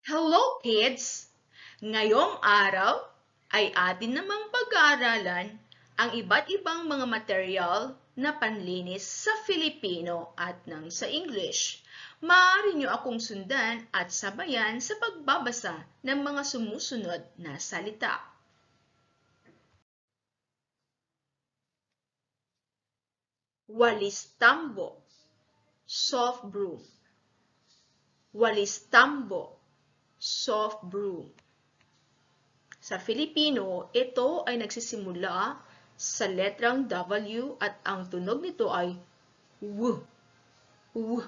Hello kids! Ngayong araw ay atin namang pag-aaralan ang iba't ibang mga materyal na panlinis sa Filipino at ng sa English. Maaari niyo akong sundan at sabayan sa pagbabasa ng mga sumusunod na salita. Walis tambo, soft broom. Walis tambo, soft broom. Sa Filipino, ito ay nagsisimula sa letrang W at ang tunog nito ay W. W.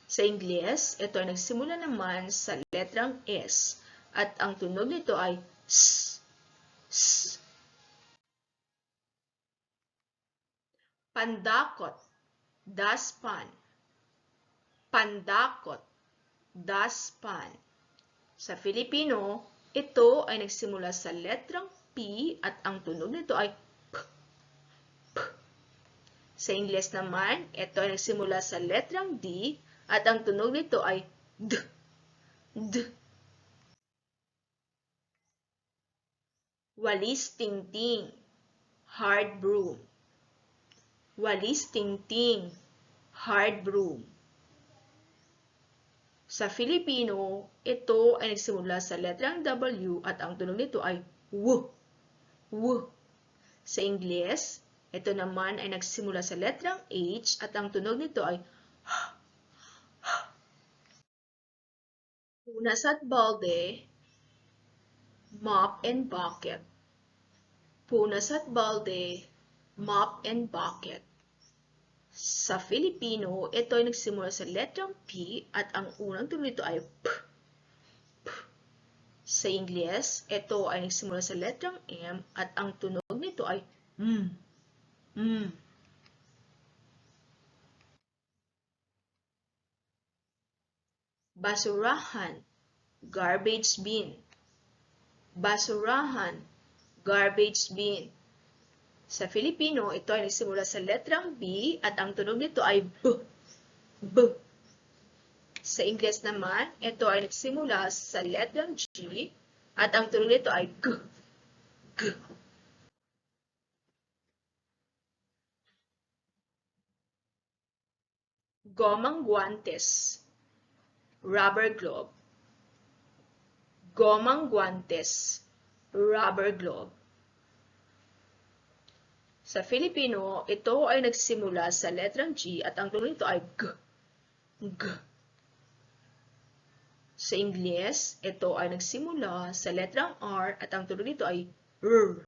Sa Ingles, ito ay nagsimula naman sa letrang S at ang tunog nito ay S. S. Pandakot, dustpan. Pandakot, dustpan. Sa Filipino, ito ay nagsimula sa letrang P at ang tunog nito ay P. P. Sa Ingles naman, ito ay nagsimula sa letrang D at ang tunog nito ay D. D. Walis tingting, hard broom. Walis tingting, hard broom. Sa Filipino, ito ay nagsimula sa letrang W at ang tunog nito ay W. W. Sa Ingles, ito naman ay nagsimula sa letrang H at ang tunog nito ay H. H. Punas at balde, mop and bucket. Punas at balde, mop and bucket. Sa Filipino, ito ay nagsimula sa letrang P at ang unang tunog nito ay P. P. Sa Ingles, ito ay nagsimula sa letrang M at ang tunog nito ay M. M. Basurahan, garbage bin. Basurahan, garbage bin. Sa Filipino, ito ay nagsimula sa letrang B at ang tunog nito ay B. B. Sa Ingles naman, ito ay nagsimula sa letrang G at ang tunog nito ay G. G. Gomang guantes, rubber glove. Gomang guantes, rubber glove. Sa Filipino, ito ay nagsimula sa letrang G at ang tunog nito ay G. G. Sa Ingles, ito ay nagsimula sa letrang R at ang tunog nito ay R.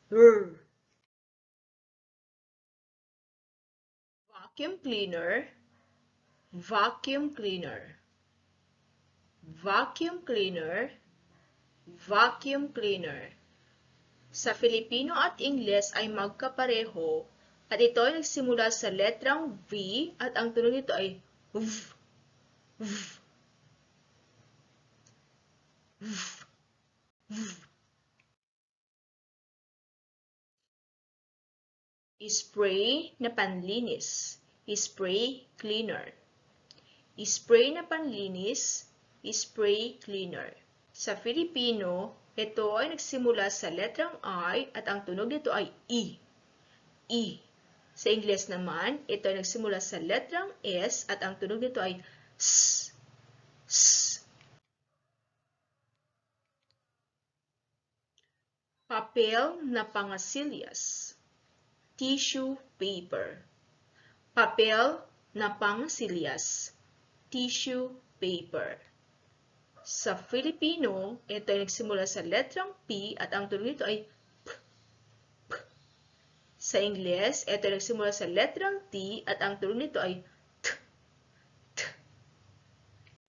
R. Vacuum cleaner, vacuum cleaner. Vacuum cleaner, vacuum cleaner. Sa Filipino at Ingles ay magkapareho at ito ay nagsimula sa letrang V at ang tunog nito ay V. V. V. V. Spray na panlinis, spray cleaner. Spray na panlinis, spray cleaner. Sa Filipino, ito ay nagsimula sa letrang I at ang tunog nito ay E. E. Sa Ingles naman, ito ay nagsimula sa letrang S at ang tunog nito ay S. S. Papel na pangasilyas, tissue paper. Papel na pangasilyas, tissue paper. Sa Filipino, ito ay nagsimula sa letrang P at ang tunog nito ay P. P. Sa Ingles, ito ay nagsimula sa letrang T at ang tunog nito ay